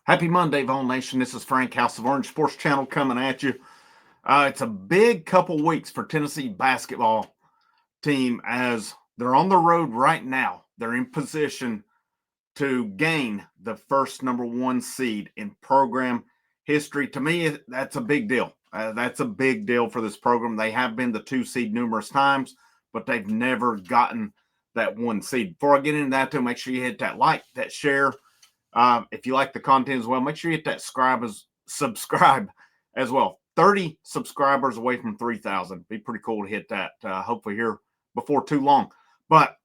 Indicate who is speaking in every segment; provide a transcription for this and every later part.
Speaker 1: Happy Monday, Vol Nation. This is Frank, House of Orange Sports Channel, coming at you. It's a big couple weeks for Tennessee basketball team as they're on the road right now. They're in position to gain the first number one seed in program history. To me, that's a big deal. That's a big deal for this program. They have been the 2 seed numerous times, but they've never gotten that 1 seed. Before I get into that, too, make sure you hit that like, that share. If you like the content as well, make sure you hit that subscribe as well. 30 subscribers away from 3,000. Be pretty cool to hit that. Hopefully here before too long. But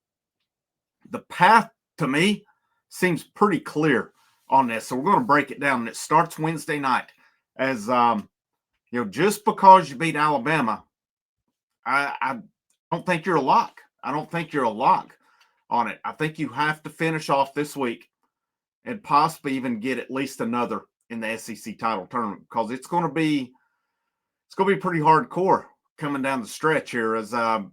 Speaker 1: the path to me seems pretty clear on this. So we're going to break it down. And it starts Wednesday night. As just because you beat Alabama, I don't think you're a lock. I don't think you're a lock on it. I think you have to finish off this week and possibly even get at least another in the SEC title tournament, because it's going to be pretty hardcore coming down the stretch here. As I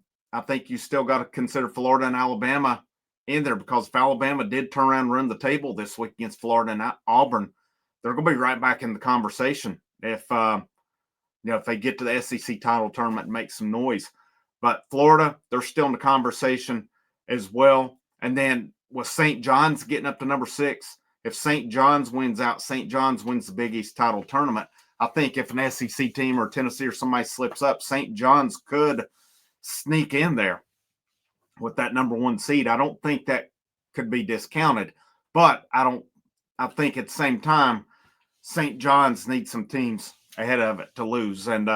Speaker 1: think you still got to consider Florida and Alabama in there, because if Alabama did turn around and run the table this week against Florida and Auburn, they're going to be right back in the conversation if they get to the SEC title tournament and make some noise. But Florida, they're still in the conversation as well. And then with St. John's getting up to number 6, if St. John's wins out, St. John's wins the Big East title tournament. I think if an SEC team or Tennessee or somebody slips up, St. John's could sneak in there with that number 1 seed. I don't think that could be discounted, but I think at the same time, St. John's needs some teams ahead of it to lose. And,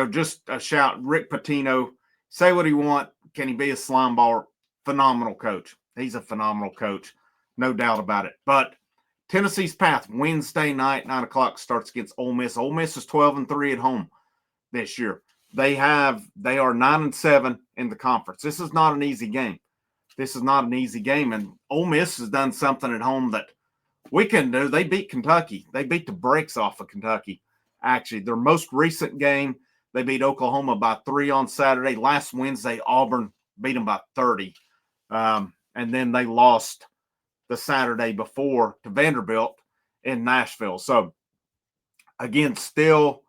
Speaker 1: just a shout, Rick Pitino, say what he want. Can he be a slime ball? Phenomenal coach. He's a phenomenal coach. No doubt about it. But Tennessee's path, Wednesday night, 9 o'clock, starts against Ole Miss. Ole Miss is 12-3 at home this year. They are 9-7 in the conference. This is not an easy game. And Ole Miss has done something at home that we can do. They beat Kentucky. They beat the brakes off of Kentucky. Actually, their most recent game, they beat Oklahoma by 3 on Saturday. Last Wednesday, Auburn beat them by 30. And then they lost the Saturday before to Vanderbilt in Nashville. So, again, still,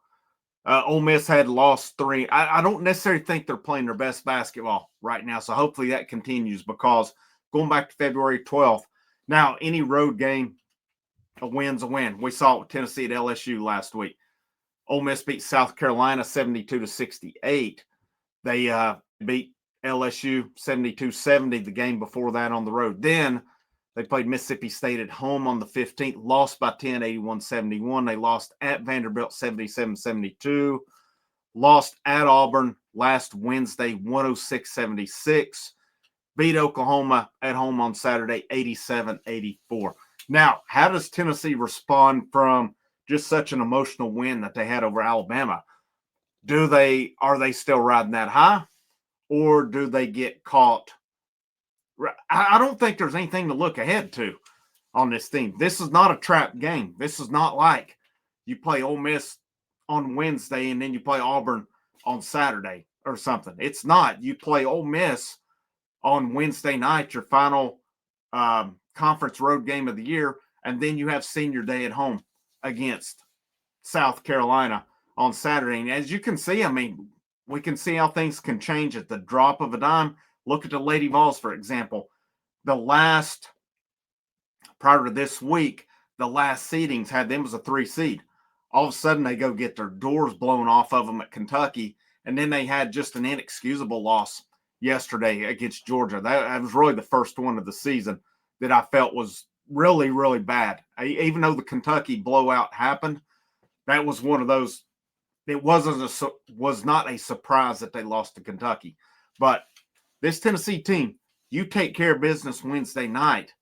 Speaker 1: Ole Miss had lost 3. I don't necessarily think they're playing their best basketball right now. So, hopefully that continues, because going back to February 12th, now any road game, a win's a win. We saw it with Tennessee at LSU last week. Ole Miss beat South Carolina 72-68. They beat LSU 72-70 the game before that on the road. Then they played Mississippi State at home on the 15th, lost by 10, 81-71. They lost at Vanderbilt 77-72. Lost at Auburn last Wednesday 106-76. Beat Oklahoma at home on Saturday 87-84. Now, how does Tennessee respond from just such an emotional win that they had over Alabama? Are they still riding that high, or do they get caught? I don't think there's anything to look ahead to on this team. This is not a trap game. This is not like you play Ole Miss on Wednesday and then you play Auburn on Saturday or something. It's not. You play Ole Miss on Wednesday night, your final conference road game of the year, and then you have senior day at home against South Carolina on Saturday. And as you can see, we can see how things can change at the drop of a dime. Look at the Lady Vols, for example. Prior to this week, the last seedings had them as a 3 seed. All of a sudden, they go get their doors blown off of them at Kentucky, and then they had just an inexcusable loss yesterday against Georgia. That was really the first one of the season that I felt was really, really bad. Even though the Kentucky blowout happened, that was one of those. It was not a surprise that they lost to Kentucky. But this Tennessee team, you take care of business Wednesday night,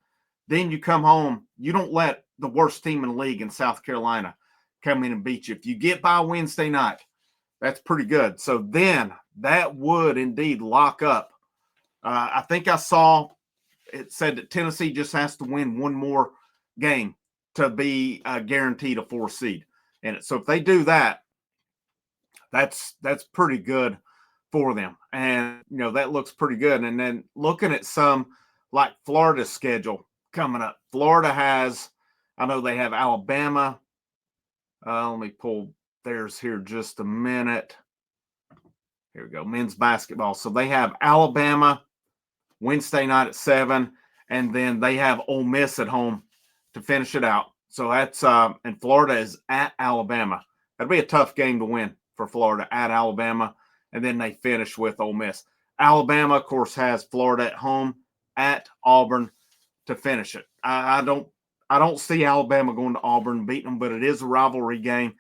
Speaker 1: then you come home. You don't let the worst team in the league in South Carolina come in and beat you. If you get by Wednesday night, that's pretty good. So then that would indeed lock up. I think I saw it said that Tennessee just has to win one more game to be guaranteed a 4 seed in it. So if they do that, that's pretty good for them. And, that looks pretty good. And then looking at some like Florida's schedule coming up, Florida has I know they have Alabama. Let me pull theirs here just a minute. Here we go, men's basketball. So they have Alabama Wednesday night at 7, and then they have Ole Miss at home to finish it out. So that's and Florida is at Alabama. That'll be a tough game to win for Florida at Alabama, and then they finish with Ole Miss. Alabama, of course, has Florida at home at Auburn to finish it. I don't see Alabama going to Auburn beating them, but it is a rivalry game.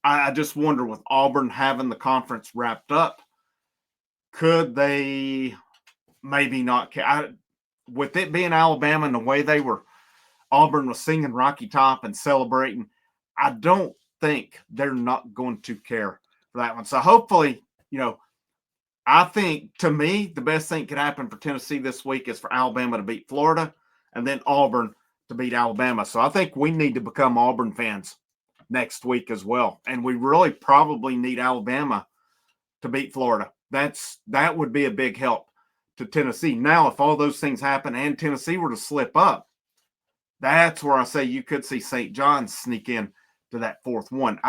Speaker 1: I just wonder, with Auburn having the conference wrapped up, could they maybe not? With it being Alabama and the way Auburn was singing Rocky Top and celebrating, I don't think they're not going to care for that one. So hopefully, I think, to me, the best thing could happen for Tennessee this week is for Alabama to beat Florida and then Auburn to beat Alabama. So I think we need to become Auburn fans next week as well. And we really probably need Alabama to beat Florida. That would be a big help to Tennessee. Now, if all those things happen and Tennessee were to slip up, that's where I say you could see St. John's sneak in to that fourth one.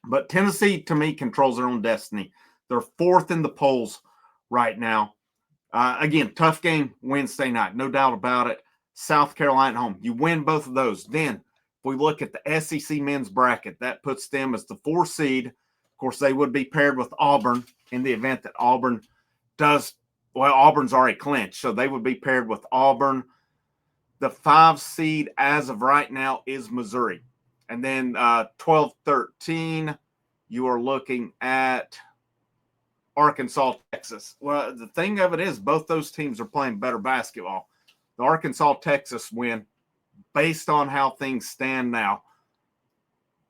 Speaker 1: But Tennessee, to me, controls their own destiny. They're fourth in the polls right now. Again, tough game Wednesday night, no doubt about it. South Carolina home. You win both of those. Then, if we look at the SEC men's bracket, that puts them as the 4 seed. Of course, they would be paired with Auburn in the event that Auburn does. Well, Auburn's already clinched, so they would be paired with Auburn. The 5 seed as of right now is Missouri. And then 12-13, you are looking at Arkansas, Texas. Well, the thing of it is, both those teams are playing better basketball. The Arkansas-Texas win, based on how things stand now,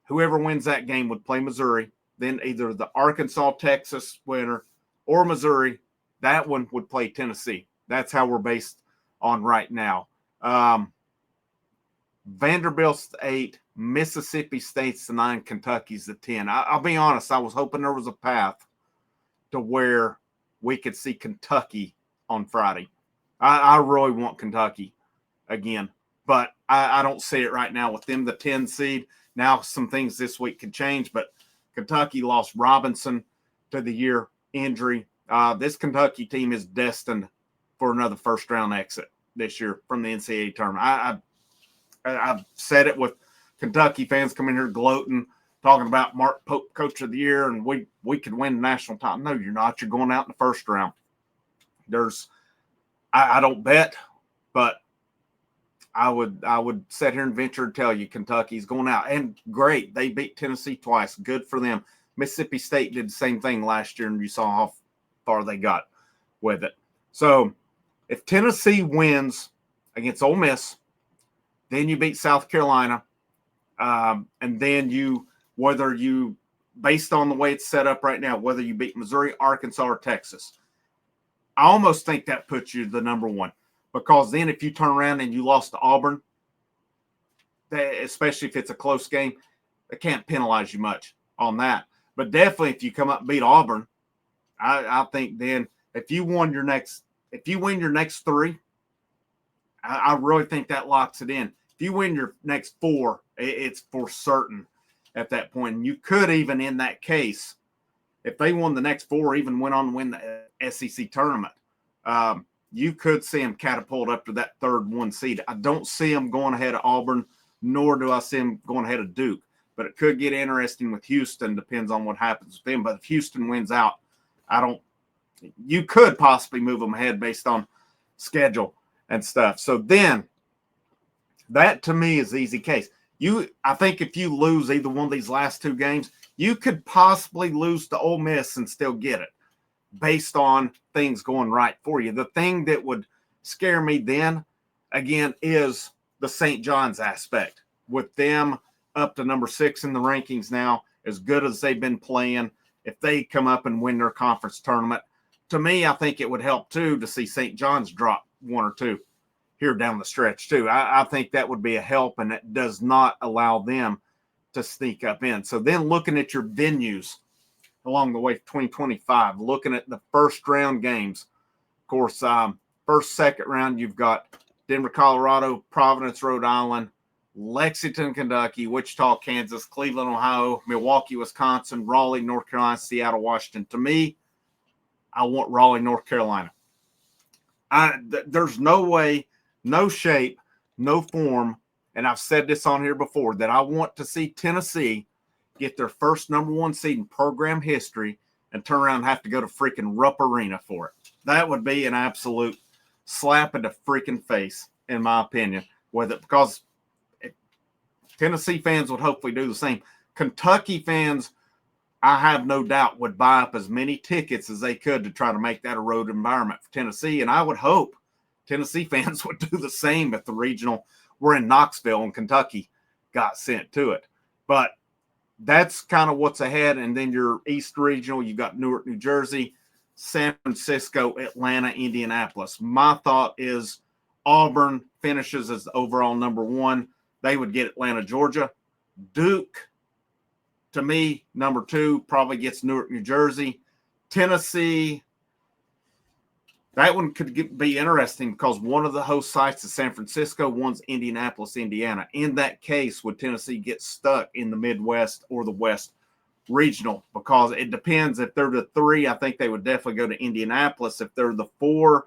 Speaker 1: whoever wins that game would play Missouri. Then either the Arkansas-Texas winner or Missouri, that one would play Tennessee. That's how we're based on right now. Vanderbilt's the 8, Mississippi State's the 9, Kentucky's the 10. I'll be honest, I was hoping there was a path to where we could see Kentucky on Friday. I really want Kentucky again, but I don't see it right now with them, the 10 seed. Now some things this week could change, but Kentucky lost Robinson to the year injury. This Kentucky team is destined for another first-round exit this year from the NCAA tournament. I've said it with Kentucky fans coming here gloating, talking about Mark Pope, Coach of the Year, and we could win the national title. No, you're not. You're going out in the first round. I don't bet, but I would sit here and venture to tell you Kentucky's going out. And great, they beat Tennessee twice. Good for them. Mississippi State did the same thing last year, and you saw how far they got with it. So if Tennessee wins against Ole Miss, then you beat South Carolina, and then whether you, based on the way it's set up right now, whether you beat Missouri, Arkansas, or Texas, I almost think that puts you the number 1. Because then if you turn around and you lost to Auburn, especially if it's a close game, they can't penalize you much on that. But definitely if you come up and beat Auburn, I think then if you win your next 3, I really think that locks it in. If you win your next 4, it's for certain at that point. And you could even, in that case, if they won the next 4, even went on to win the SEC tournament, you could see them catapult up to that 3rd 1 seed. I don't see them going ahead of Auburn, nor do I see them going ahead of Duke. But it could get interesting with Houston. Depends on what happens with them. But if Houston wins out, you could possibly move them ahead based on schedule and stuff. So then, that to me is the easy case. I think if you lose either one of these last 2 games, you could possibly lose to Ole Miss and still get it, based on things going right for you. The thing that would scare me then, again, is the St. John's aspect. With them up to number 6 in the rankings now, as good as they've been playing, if they come up and win their conference tournament, to me, I think it would help too to see St. John's drop 1 or 2 here down the stretch too. I think that would be a help, and it does not allow them to sneak up in. So then looking at your venues along the way 2025, looking at the first round games, of course, first, second round, you've got Denver, Colorado, Providence, Rhode Island, Lexington, Kentucky, Wichita, Kansas, Cleveland, Ohio, Milwaukee, Wisconsin, Raleigh, North Carolina, Seattle, Washington. To me, I want Raleigh, North Carolina. There's no way, no shape, no form, and I've said this on here before, that I want to see Tennessee get their first #1 seed in program history and turn around and have to go to freaking Rupp Arena for it. That would be an absolute slap in the freaking face, in my opinion, because Tennessee fans would hopefully do the same. Kentucky fans, I have no doubt, would buy up as many tickets as they could to try to make that a road environment for Tennessee. And I would hope Tennessee fans would do the same if the regional were in Knoxville and Kentucky got sent to it. But that's kind of what's ahead. And then your East Regional, you got Newark, New Jersey, San Francisco, Atlanta, Indianapolis. My thought is Auburn finishes as the overall #1. They would get Atlanta, Georgia. Duke, to me, #2, probably gets Newark, New Jersey. Tennessee, that one could be interesting because one of the host sites is San Francisco, one's Indianapolis, Indiana. In that case, would Tennessee get stuck in the Midwest or the West Regional? Because it depends. If they're the 3, I think they would definitely go to Indianapolis. If they're the 4,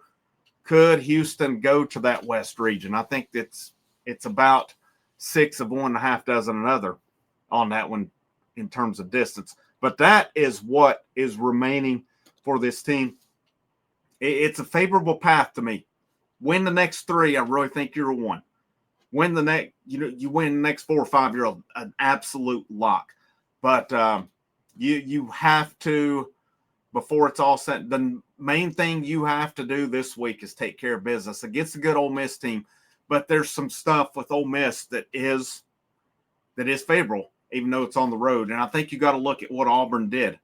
Speaker 1: could Houston go to that West region? I think it's about 6 of one and a half dozen another on that one in terms of distance. But that is what is remaining for this team. It's a favorable path to me. Win the next 3, I really think you're a 1. Win the next, you win the next 4 or 5, you're an absolute lock. But you have to, before it's all set, the main thing you have to do this week is take care of business against a good Ole Miss team. But there's some stuff with Ole Miss that is favorable, even though it's on the road. And I think you got to look at what Auburn did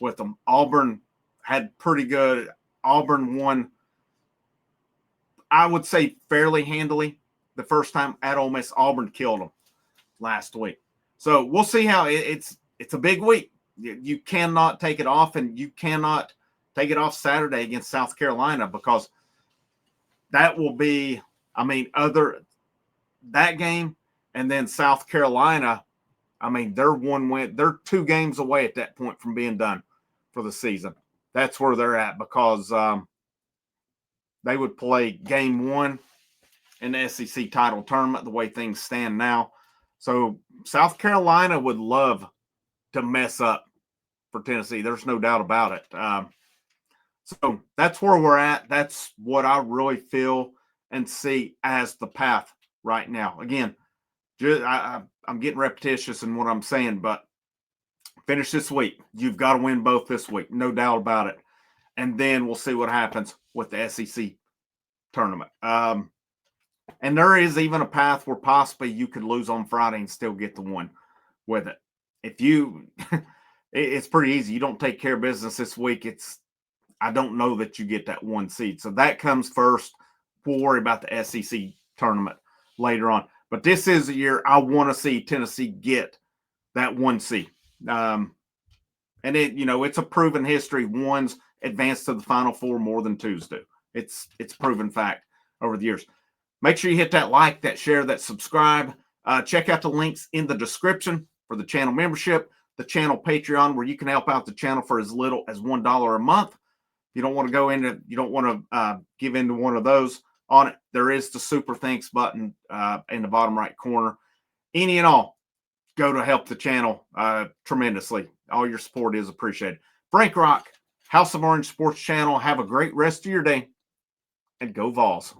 Speaker 1: with them. Auburn had pretty good. Auburn won, I would say, fairly handily the first time at Ole Miss. Auburn killed them last week. So we'll see how it's a big week. You cannot take it off, and you cannot take it off Saturday against South Carolina, because that will be, that game and then South Carolina, they're 2 games away at that point from being done for the season. That's where they're at, because they would play game 1 in the SEC title tournament the way things stand now. So South Carolina would love to mess up for Tennessee. There's no doubt about it. So that's where we're at. That's what I really feel and see as the path right now. Again, I'm getting repetitious in what I'm saying, but finish this week. You've got to win both this week, no doubt about it. And then we'll see what happens with the SEC tournament. And there is even a path where possibly you could lose on Friday and still get the 1 with it. If you, it's pretty easy. You don't take care of business this week, I don't know that you get that 1 seed. So that comes first. We'll worry about the SEC tournament later on. But this is a year I want to see Tennessee get that 1 seed. And it's a proven history. 1s advance to the Final Four more than 2s do. It's proven fact over the years. Make sure you hit that like, that share, that subscribe. Check out the links in the description for the channel membership, the channel Patreon, where you can help out the channel for as little as $1 a month. If you don't want to you don't want to give into one of those on it, there is the super thanks button in the bottom right corner. Any and all go to help the channel tremendously. All your support is appreciated. Frank Rock, House of Orange Sports Channel. Have a great rest of your day, and go Vols.